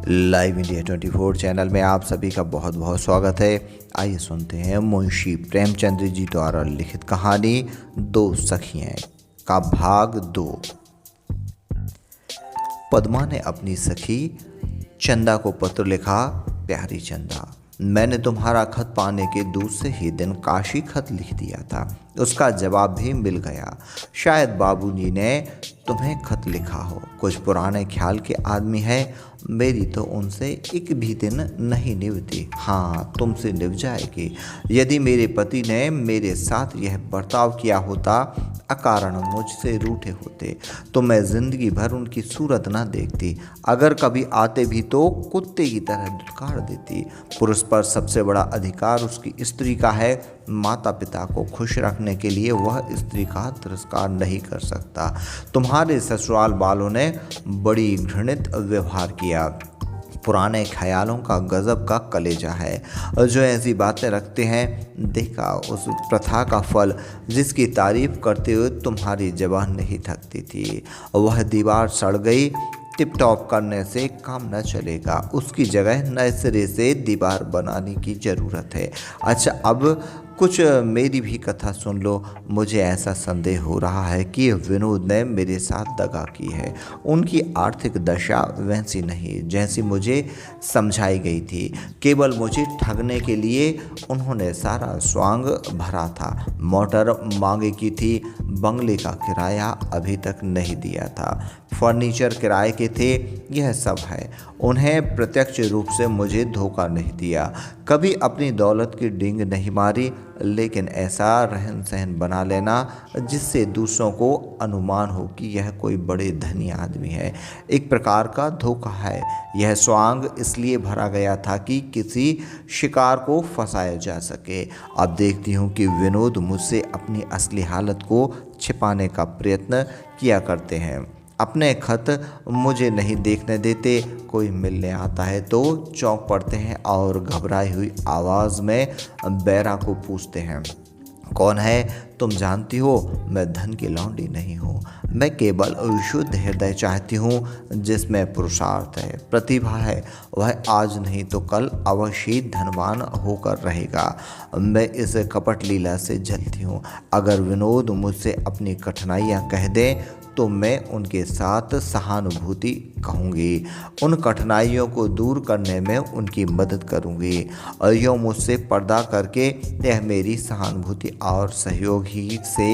Live India 24 channel में आप सभी का बहुत बहुत स्वागत है। आइए सुनते हैं मुंशी प्रेमचंद जी द्वारा लिखित कहानी दो सखियां का भाग 2। पद्मा ने अपनी सखी चंदा को पत्र लिखा। प्यारी चंदा, मैंने तुम्हारा खत पाने के दूसरे ही दिन काशी खत लिख दिया था। उसका जवाब भी मिल गया। शायद बाबूजी ने तुम्हें खत लिखा हो। कुछ पुराने ख्याल के आदमी है, मेरी तो उनसे एक भी दिन नहीं निभती। हाँ, तुमसे निभ जाएगी। यदि मेरे पति ने मेरे साथ यह बर्ताव किया होता, अकारण मुझसे रूठे होते, तो मैं जिंदगी भर उनकी सूरत न देखती। अगर कभी आते भी तो कुत्ते की तरह धुतकार देती। पुरुष पर सबसे बड़ा अधिकार उसकी स्त्री का है। माता पिता को खुश रखने के लिए वह स्त्री का तिरस्कार नहीं कर सकता। तुम्हारे ससुराल वालों ने बड़ी घृणित व्यवहार किया। पुराने ख्यालों का गजब का कलेजा है। जो ऐसी बातें रखते हैं, देखा उस प्रथा का फल जिसकी तारीफ करते हुए तुम्हारी जबान नहीं थकती थी। वह दीवार सड़ गई। टिप टॉप करने से काम न चलेगा, उसकी जगह नए सिरे से दीवार बनाने की ज़रूरत है। अच्छा, अब कुछ मेरी भी कथा सुन लो। मुझे ऐसा संदेह हो रहा है कि विनोद ने मेरे साथ दगा की है। उनकी आर्थिक दशा वैसी नहीं जैसी मुझे समझाई गई थी। केवल मुझे ठगने के लिए उन्होंने सारा स्वांग भरा था। मोटर मांगे की थी, बंगले का किराया अभी तक नहीं दिया था, फर्नीचर किराए के थे। यह सब है। उन्हें प्रत्यक्ष रूप से मुझे धोखा नहीं दिया, कभी अपनी दौलत की डींग नहीं मारी, लेकिन ऐसा रहन सहन बना लेना जिससे दूसरों को अनुमान हो कि यह कोई बड़े धनी आदमी है, एक प्रकार का धोखा है। यह स्वांग इसलिए भरा गया था कि किसी शिकार को फंसाया जा सके। अब देखती हूँ कि विनोद मुझसे अपनी असली हालत को छिपाने का प्रयत्न किया करते हैं। अपने खत मुझे नहीं देखने देते। कोई मिलने आता है तो चौंक पड़ते हैं और घबराई हुई आवाज़ में बैरा को पूछते हैं, कौन है? तुम जानती हो मैं धन की लौंडी नहीं हूँ। मैं केवल शुद्ध हृदय चाहती हूँ जिसमें पुरुषार्थ है, प्रतिभा है। वह आज नहीं तो कल अवश्य ही धनवान होकर रहेगा। मैं इस कपट लीला से जलती हूँ। अगर विनोद मुझसे अपनी कठिनाइयाँ कह दें तो मैं उनके साथ सहानुभूति कहूँगी। उन कठिनाइयों को दूर करने में उनकी मदद करूँगी। और यूँ मुझसे पर्दा करके यह मेरी सहानुभूति और सहयोग ही से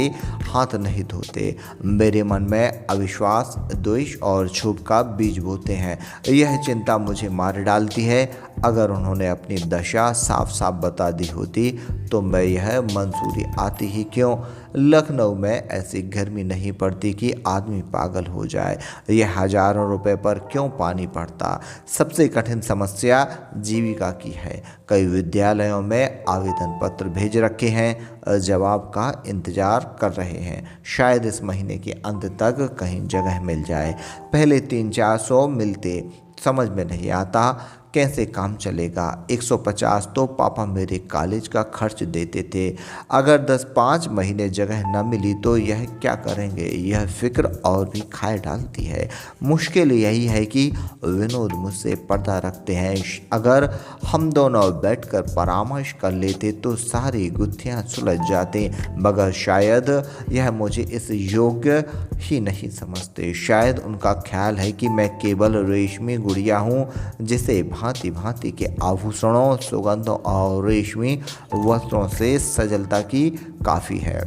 हाथ नहीं धोते। मेरे मन में अविश्वास, द्वेष और झूठ का बीज बोते हैं। यह चिंता मुझे मार डालती है। अगर उन्होंने अपनी दशा साफ साफ बता दी होती तो मैं यह मंसूरी आती ही क्यों। लखनऊ में ऐसी गर्मी नहीं पड़ती कि आदमी पागल हो जाए। यह हजारों रुपए पर क्यों पानी पड़ता। सबसे कठिन समस्या जीविका की है। कई विद्यालयों में आवेदन पत्र भेज रखे हैं, जवाब का इंतजार कर रहे हैं। शायद इस महीने के अंत तक कहीं जगह मिल जाए। पहले 300-400 मिलते, समझ में नहीं आता कैसे काम चलेगा। 150 तो पापा मेरे कॉलेज का खर्च देते थे। अगर 10-5 महीने जगह न मिली तो यह क्या करेंगे, यह फिक्र और भी खाए डालती है। मुश्किल यही है कि विनोद मुझसे पर्दा रखते हैं। अगर हम दोनों बैठकर परामर्श कर लेते तो सारी गुत्थियां सुलझ जाती, मगर शायद यह मुझे इस योग्य ही नहीं समझते। शायद उनका ख्याल है कि मैं केवल रेशमी गुड़िया हूँ जिसे भांति भांति के आभूषणों, सुगंधों और रेशमी वस्त्रों से सजलता की काफ़ी है।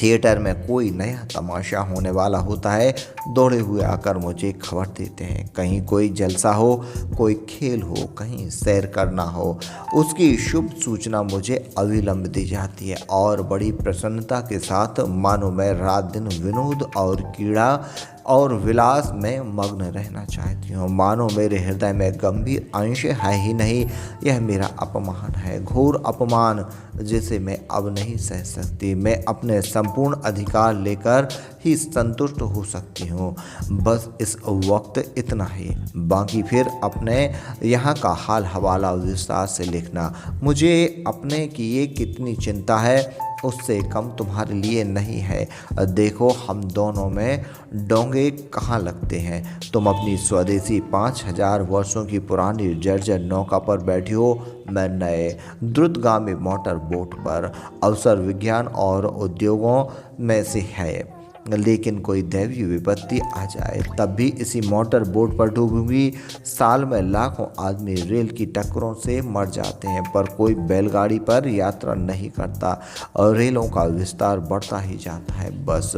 थिएटर में कोई नया तमाशा होने वाला होता है, दौड़े हुए आकर मुझे खबर देते हैं। कहीं कोई जलसा हो, कोई खेल हो, कहीं सैर करना हो, उसकी शुभ सूचना मुझे अविलंब दी जाती है और बड़ी प्रसन्नता के साथ मानो मैं रात दिन विनोद और कीड़ा और विलास में मग्न रहना चाहती हूँ। मानो मेरे हृदय में गंभीर अंश है ही नहीं। यह मेरा अपमान है, घोर अपमान, जिसे मैं अब नहीं सह सकती। मैं अपने संपूर्ण अधिकार लेकर ही संतुष्ट हो सकती हूँ। बस इस वक्त इतना ही, बाकी फिर अपने यहाँ का हाल हवाला विस्तार से लिखना। मुझे अपने की ये कितनी चिंता है उससे कम तुम्हारे लिए नहीं है। देखो हम दोनों में डोंगे कहाँ लगते हैं। तुम अपनी स्वदेशी 5,000 वर्षों की पुरानी जर्जर नौका पर बैठी हो, मैं नए द्रुतगामी मोटर बोट पर। अवसर विज्ञान और उद्योगों में से है, लेकिन कोई दैवीय विपत्ति आ जाए तब भी इसी मोटर बोट पर डूबूंगी। साल में लाखों आदमी रेल की टक्करों से मर जाते हैं, पर कोई बैलगाड़ी पर यात्रा नहीं करता और रेलों का विस्तार बढ़ता ही जाता है। बस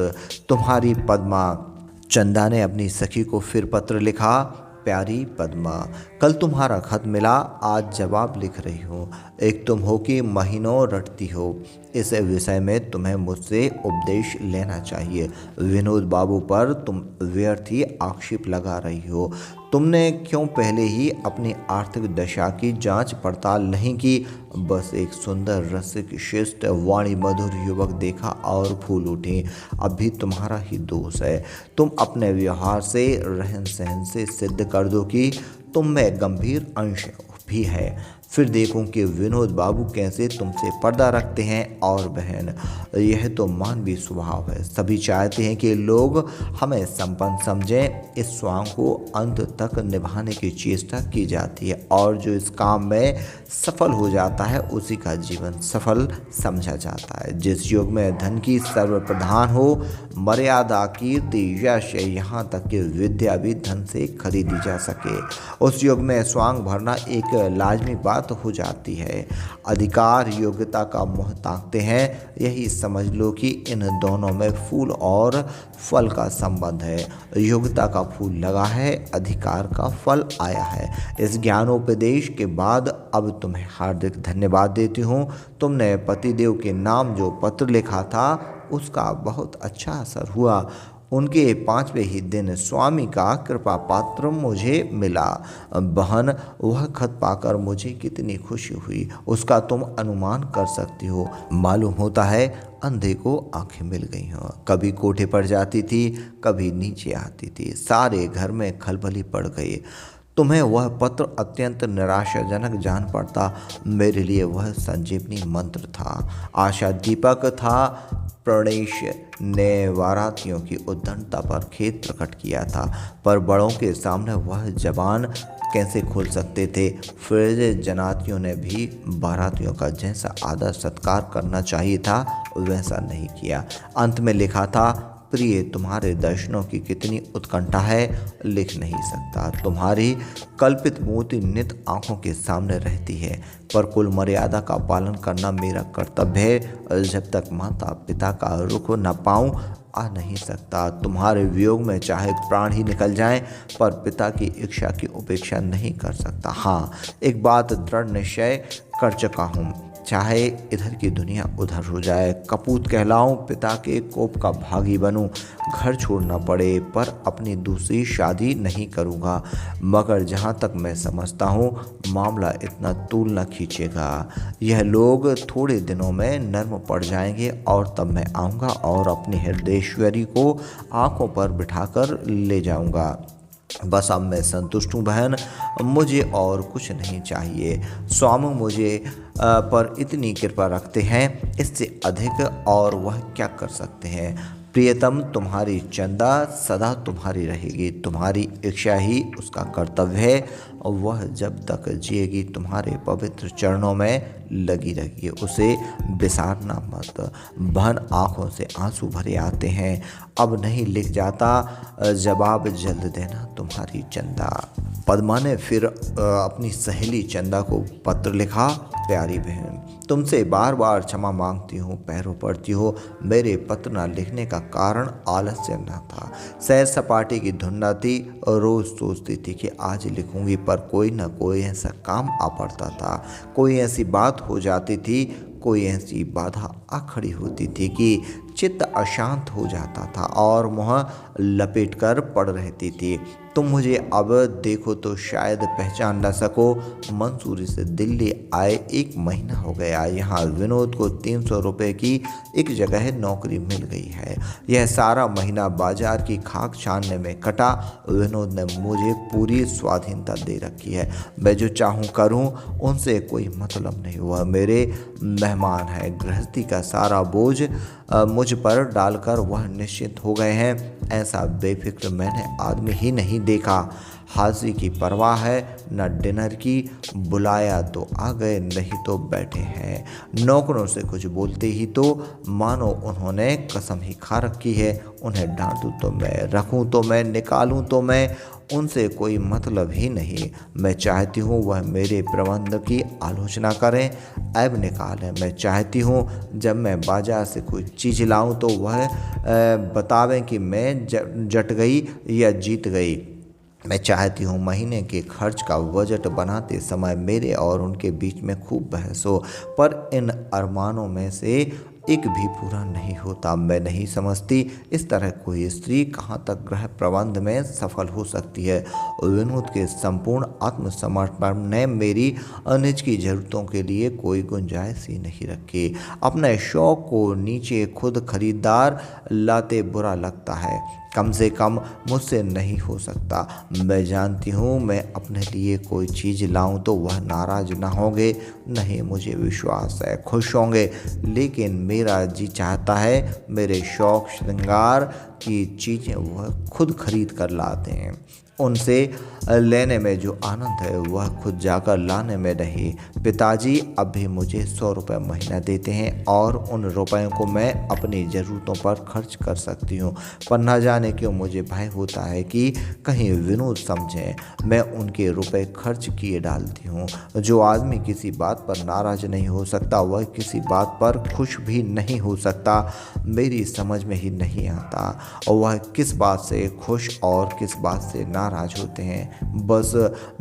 तुम्हारी पद्मा। चंदा ने अपनी सखी को फिर पत्र लिखा। प्यारी पद्मा, कल तुम्हारा खत मिला, आज जवाब लिख रही हूँ। एक तुम हो कि महीनों रटती हो। इस विषय में तुम्हें मुझसे उपदेश लेना चाहिए। विनोद बाबू पर तुम व्यर्थ ही आक्षेप लगा रही हो। तुमने क्यों पहले ही अपनी आर्थिक दशा की जांच पड़ताल नहीं की? बस एक सुंदर रसिक शिष्ट वाणी मधुर युवक देखा और फूल उठे। अभी तुम्हारा ही दोष है। तुम अपने व्यवहार से, रहन सहन से सिद्ध कर दो कि तुम में गंभीर अंश भी है। फिर देखूं कि विनोद बाबू कैसे तुमसे पर्दा रखते हैं। और बहन, यह तो मानवीय स्वभाव है। सभी चाहते हैं कि लोग हमें संपन्न समझें। इस स्वांग को अंत तक निभाने की चेष्टा की जाती है और जो इस काम में सफल हो जाता है उसी का जीवन सफल समझा जाता है। जिस युग में धन की सर्वप्रधान हो, मर्यादा, कीर्ति, यश, यहाँ तक कि विद्या भी धन से खरीदी जा सके, उस युग में स्वांग भरना एक लाजमी बात हो जाती है। अधिकार योग्यता का मुंह ताकते हैं। यही समझ लो कि इन दोनों में फूल और फल का संबंध है। योग्यता का फूल लगा है, अधिकार का फल आया है। इस ज्ञानोपदेश के बाद अब तुम्हें हार्दिक धन्यवाद देती हूँ। तुमने पतिदेव के नाम जो पत्र लिखा था उसका बहुत अच्छा असर हुआ। उनके 5वें ही दिन स्वामी का कृपा पात्र मुझे मिला। बहन, वह खत पाकर मुझे कितनी खुशी हुई उसका तुम अनुमान कर सकती हो। मालूम होता है अंधे को आंखें मिल गई हों। कभी कोठे पर जाती थी, कभी नीचे आती थी। सारे घर में खलबली पड़ गई। तुम्हें वह पत्र अत्यंत निराशाजनक जान पड़ता। मेरे लिए वह संजीवनी मंत्र था, आशा दीपक था। प्रणेश ने बारातियों की उद्दंडता पर खेद प्रकट किया था, पर बड़ों के सामने वह जबान कैसे खोल सकते थे। फिर जनातियों ने भी बारातियों का जैसा आदर सत्कार करना चाहिए था वैसा नहीं किया। अंत में लिखा था, प्रिय, तुम्हारे दर्शनों की कितनी उत्कंठा है, लिख नहीं सकता। तुम्हारी कल्पित मूर्ति नित आंखों के सामने रहती है, पर कुल मर्यादा का पालन करना मेरा कर्तव्य है। जब तक माता पिता का रुख न पाऊं, आ नहीं सकता। तुम्हारे वियोग में चाहे प्राण ही निकल जाएं, पर पिता की इच्छा की उपेक्षा नहीं कर सकता। हाँ, एक बात दृढ़ निश्चय कर चुका हूँ, चाहे इधर की दुनिया उधर हो जाए, कपूत कहलाऊं, पिता के कोप का भागी बनूं, घर छोड़ना पड़े, पर अपनी दूसरी शादी नहीं करूंगा। मगर जहां तक मैं समझता हूं मामला इतना तूल न खींचेगा। यह लोग थोड़े दिनों में नर्म पड़ जाएंगे और तब मैं आऊँगा और अपनी हृदयेश्वरी को आंखों पर बिठाकर ले जाऊँगा। बस अब मैं संतुष्ट हूँ बहन, मुझे और कुछ नहीं चाहिए। स्वामी मुझे पर इतनी कृपा रखते हैं, इससे अधिक और वह क्या कर सकते हैं। प्रियतम, तुम्हारी चंदा सदा तुम्हारी रहेगी। तुम्हारी इच्छा ही उसका कर्तव्य है और वह जब तक जिएगी तुम्हारे पवित्र चरणों में लगी रहेगी। उसे बिसारना मत। बहन, आंखों से आंसू भरे आते हैं, अब नहीं लिख जाता, जवाब जल्द देना, तुम्हारी चंदा। पद्मा ने फिर अपनी सहेली चंदा को पत्र लिखा। प्यारी बहन, तुमसे बार बार क्षमा मांगती हूँ, पैरों पड़ती हो। मेरे पत्र न लिखने का कारण आलस्य न था, सैर सपाटे की धुन न थी। रोज़ सोचती थी कि आज लिखूंगी, पर कोई न कोई ऐसा काम आ पड़ता था, कोई ऐसी बात हो जाती थी, कोई ऐसी बाधा आ खड़ी होती थी कि चित्त अशांत हो जाता था और मुँह लपेट कर पड़ रहती थी। तुम मुझे अब देखो तो शायद पहचान न सको। मंसूरी से दिल्ली आए 1 महीना हो गया। यहाँ विनोद को 300 रुपये की एक जगह नौकरी मिल गई है। यह सारा महीना बाजार की खाक छानने में कटा। विनोद ने मुझे पूरी स्वाधीनता दे रखी है। मैं जो चाहूँ करूँ, उनसे कोई मतलब नहीं। वह मेरे मेहमान है। गृहस्थी का सारा बोझ मुझ पर डालकर वह निश्चित हो गए हैं। ऐसा बेफिक्र मैंने आदमी ही नहीं देखा। हाजिरी की परवाह है न डिनर की। बुलाया तो आ गए, नहीं तो बैठे हैं। नौकरों से कुछ बोलते ही तो मानो उन्होंने कसम ही खा रखी है। उन्हें डांटूं तो मैं, रखूं तो मैं, निकालूं तो मैं, उनसे कोई मतलब ही नहीं। मैं चाहती हूँ वह मेरे प्रबंध की आलोचना करें, ऐब निकालें। मैं चाहती हूँ जब मैं बाजार से कोई चीज़ लाऊं तो वह बतावें कि मैं जट गई या जीत गई। मैं चाहती हूँ महीने के खर्च का बजट बनाते समय मेरे और उनके बीच में खूब बहस हो, पर इन अरमानों में से एक भी पूरा नहीं होता। मैं नहीं समझती इस तरह कोई स्त्री कहाँ तक गृह प्रबंध में सफल हो सकती है। विनोद के संपूर्ण आत्मसमर्पण ने मेरी निज की जरूरतों के लिए कोई गुंजाइश ही नहीं रखी। अपने शौक को नीचे खुद खरीदार लाते बुरा लगता है। कम से कम मुझसे नहीं हो सकता। मैं जानती हूँ मैं अपने लिए कोई चीज़ लाऊं तो वह नाराज़ ना होंगे। नहीं, मुझे विश्वास है खुश होंगे। लेकिन मेरा जी चाहता है मेरे शौक श्रृंगार की चीज़ें वह खुद खरीद कर लाते हैं। उनसे लेने में जो आनंद है वह खुद जाकर लाने में नहीं। पिताजी अब भी मुझे 100 रुपये महीना देते हैं और उन रुपयों को मैं अपनी ज़रूरतों पर खर्च कर सकती हूँ। पर न जाने क्यों मुझे भय होता है कि कहीं विनोद समझें मैं उनके रुपए खर्च किए डालती हूँ। जो आदमी किसी बात पर नाराज़ नहीं हो सकता वह किसी बात पर खुश भी नहीं हो सकता। मेरी समझ में ही नहीं आता और वह किस बात से खुश और किस बात से नाराज़ होते हैं। बस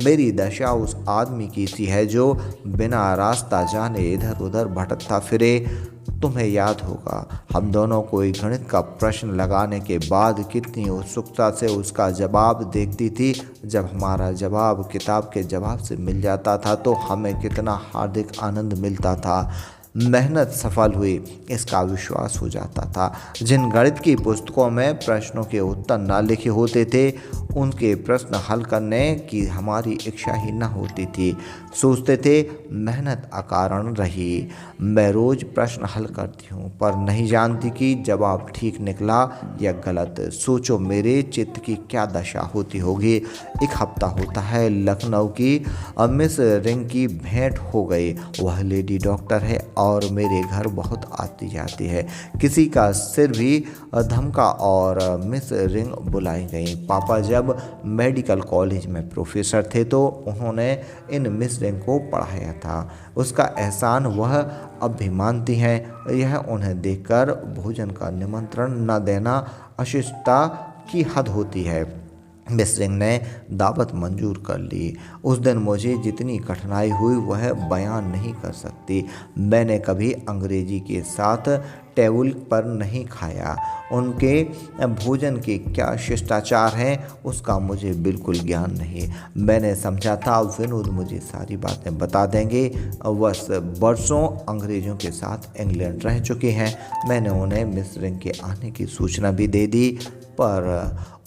मेरी दशा उस आदमी की सी है जो बिना रास्ता जाने इधर उधर भटकता फिरे। तुम्हें याद होगा हम दोनों को एक गणित का प्रश्न लगाने के बाद कितनी उत्सुकता से उसका जवाब देखती थी। जब हमारा जवाब किताब के जवाब से मिल जाता था तो हमें कितना हार्दिक आनंद मिलता था। मेहनत सफल हुई इसका विश्वास हो जाता था। जिन गणित की पुस्तकों में प्रश्नों के उत्तर न लिखे होते थे उनके प्रश्न हल करने की हमारी इच्छा ही न होती थी। सोचते थे मेहनत अकारण रही। मैं रोज़ प्रश्न हल करती हूँ पर नहीं जानती कि जवाब ठीक निकला या गलत। सोचो मेरे चित्त की क्या दशा होती होगी। एक हफ्ता होता है लखनऊ की मिस रिंग की भेंट हो गई। वह लेडी डॉक्टर है और मेरे घर बहुत आती जाती है। किसी का सिर भी धमका और मिस रिंग बुलाई गई। पापा जब मेडिकल कॉलेज में प्रोफेसर थे तो उन्होंने इन मिस रिंग को पढ़ाया था। उसका एहसान वह अब भी मानती हैं। यह उन्हें देखकर भोजन का निमंत्रण न देना अशिष्टता की हद होती है। मिस रिंग ने दावत मंजूर कर ली। उस दिन मुझे जितनी कठिनाई हुई वह बयान नहीं कर सकती। मैंने कभी अंग्रेजी के साथ टेबल पर नहीं खाया। उनके भोजन के क्या शिष्टाचार हैं उसका मुझे बिल्कुल ज्ञान नहीं। मैंने समझा था विनोद मुझे सारी बातें बता देंगे। वह बरसों अंग्रेज़ों के साथ इंग्लैंड रह चुके हैं। मैंने उन्हें मिस रिंग के आने की सूचना भी दे दी पर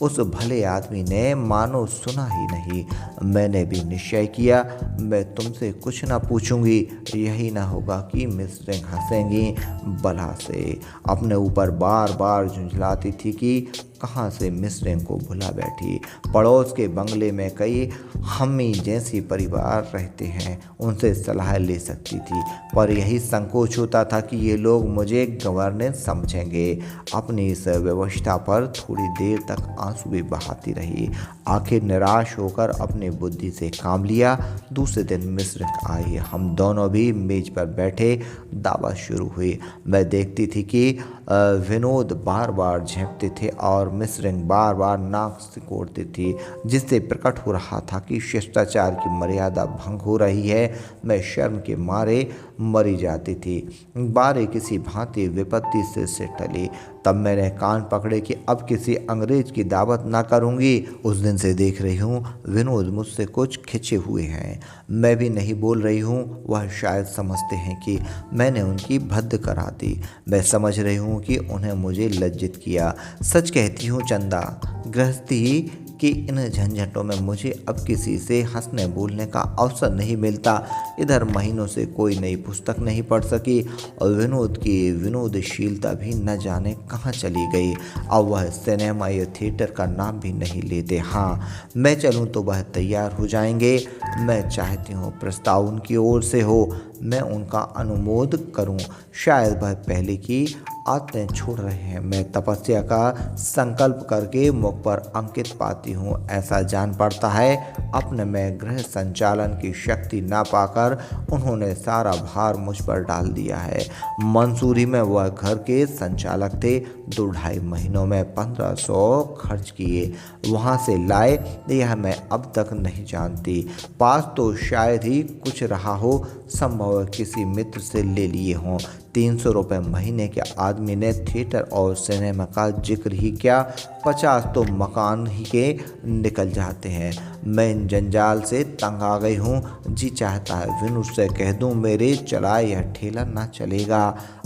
उस भले आदमी ने मानो सुना ही नहीं। मैंने भी निश्चय किया मैं तुमसे कुछ ना पूछूंगी। यही ना होगा कि मिस रिंग हंसेंगी बला से। अपने ऊपर बार बार झुंझलाती थी कि कहाँ से मिस रिंग को भुला बैठी। पड़ोस के बंगले में कई हम्मी जैसी परिवार रहते हैं, उनसे सलाह ले सकती थी पर यही संकोच होता था कि ये लोग मुझे गवर्नेंस समझेंगे। अपनी इस व्यवस्था पर थोड़ी देर तक आंसू भी बहाती रही। आखिर निराश होकर अपनी बुद्धि से काम लिया। दूसरे दिन मिस रिंग आई। हम दोनों भी मेज पर बैठे। दावत शुरू हुई। मैं देखती थी कि विनोद बार बार झेंपते थे और मिस रिंग बार बार नाक सिकोड़ती थी, जिससे प्रकट हो रहा था कि शिष्टाचार की मर्यादा भंग हो रही है। मैं शर्म के मारे मरी जाती थी। बारे किसी भांति विपत्ति से टली। तब मैंने कान पकड़े कि अब किसी अंग्रेज की दावत ना करूंगी। उस दिन से देख रही हूँ विनोद मुझसे कुछ खिंचे हुए हैं। मैं भी नहीं बोल रही हूँ। वह शायद समझते हैं कि मैंने उनकी भद्द करा दी। मैं समझ रही हूँ कि उन्हें मुझे लज्जित किया। सच कहती हूँ चंदा, गृहस्थी कि इन झंझटों में मुझे अब किसी से हंसने बोलने का अवसर नहीं मिलता। इधर महीनों से कोई नई पुस्तक नहीं पढ़ सकी और विनोद की विनोदशीलता भी न जाने कहाँ चली गई। अब वह सिनेमा या थिएटर का नाम भी नहीं लेते। हाँ, मैं चलूँ तो वह तैयार हो जाएंगे। मैं चाहती हूँ प्रस्ताव उनकी ओर से हो, मैं उनका अनुमोद करूं। शायद वह पहले की आदतें छोड़ रहे हैं। मैं तपस्या का संकल्प करके मुख पर अंकित पाती हूँ। ऐसा जान पड़ता है अपने में गृह संचालन की शक्ति ना पाकर उन्होंने सारा भार मुझ पर डाल दिया है। मंसूरी में वह घर के संचालक थे। 2-2.5 महीनों में 1500 खर्च किए। वहाँ से लाए यह मैं अब तक नहीं जानती। पास तो शायद ही कुछ रहा हो, संभव है किसी मित्र से ले लिए हों। 300 रुपये महीने के आदमी ने थिएटर और सिनेमा का जिक्र ही क्या, 50 तो मकान ही के निकल जाते हैं। मैं इन जंजाल से तंग आ गई हूँ। जी चाहता है विनोद से कह दूँ मेरे चलाए यह ठेला ना चलेगा।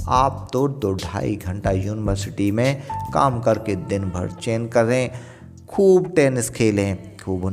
आप तो 2-2.5 घंटा यूनिवर्सिटी में काम करके दिन भर चैन करें, खूब टेनिस खेलें, खूब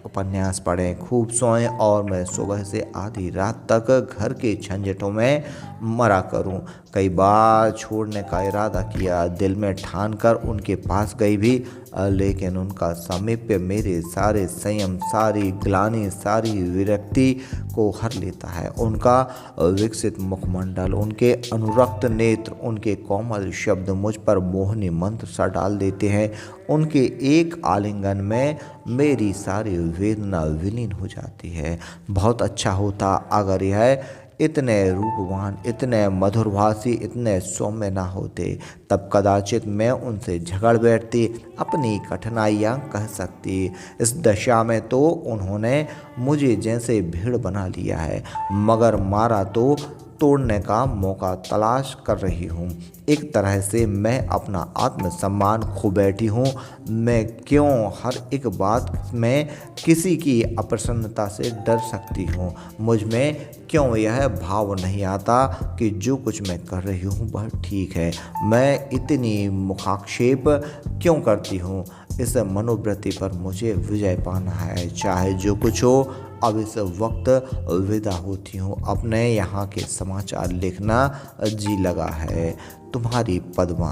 उपन्यास पढ़ें, खूब सोएं और मैं सुबह से आधी रात तक घर के झंझटों में मरा करूं। कई बार छोड़ने का इरादा किया, दिल में ठान कर उनके पास गई भी, लेकिन उनका सामीप्य मेरे सारे संयम, सारी ग्लानि, सारी विरक्ति को हर लेता है। उनका विकसित मुखमंडल, उनके अनुरक्त नेत्र, उनके कोमल शब्द मुझ पर मोहनी मंत्र सा डाल देते हैं। उनके एक आलिंगन में मेरी सारी वेदना विलीन हो जाती है। बहुत अच्छा होता अगर यह इतने रूपवान, इतने मधुरभाषी, इतने सौम्य ना होते। तब कदाचित मैं उनसे झगड़ बैठती, अपनी कठिनाइयाँ कह सकती। इस दशा में तो उन्होंने मुझे जैसे भीड़ बना लिया है, मगर मारा तो तोड़ने का मौका तलाश कर रही हूँ। एक तरह से मैं अपना आत्मसम्मान खो बैठी हूँ। मैं क्यों हर एक बात में किसी की अप्रसन्नता से डर सकती हूँ? मुझ में क्यों यह भाव नहीं आता कि जो कुछ मैं कर रही हूँ वह ठीक है? मैं इतनी मुखाक्षेप क्यों करती हूँ? इस मनोवृत्ति पर मुझे विजय पाना है, चाहे जो कुछ हो। अब इस वक्त विदा होती हूँ। अपने यहाँ के समाचार लिखना जी लगा है। तुम्हारी पद्मा।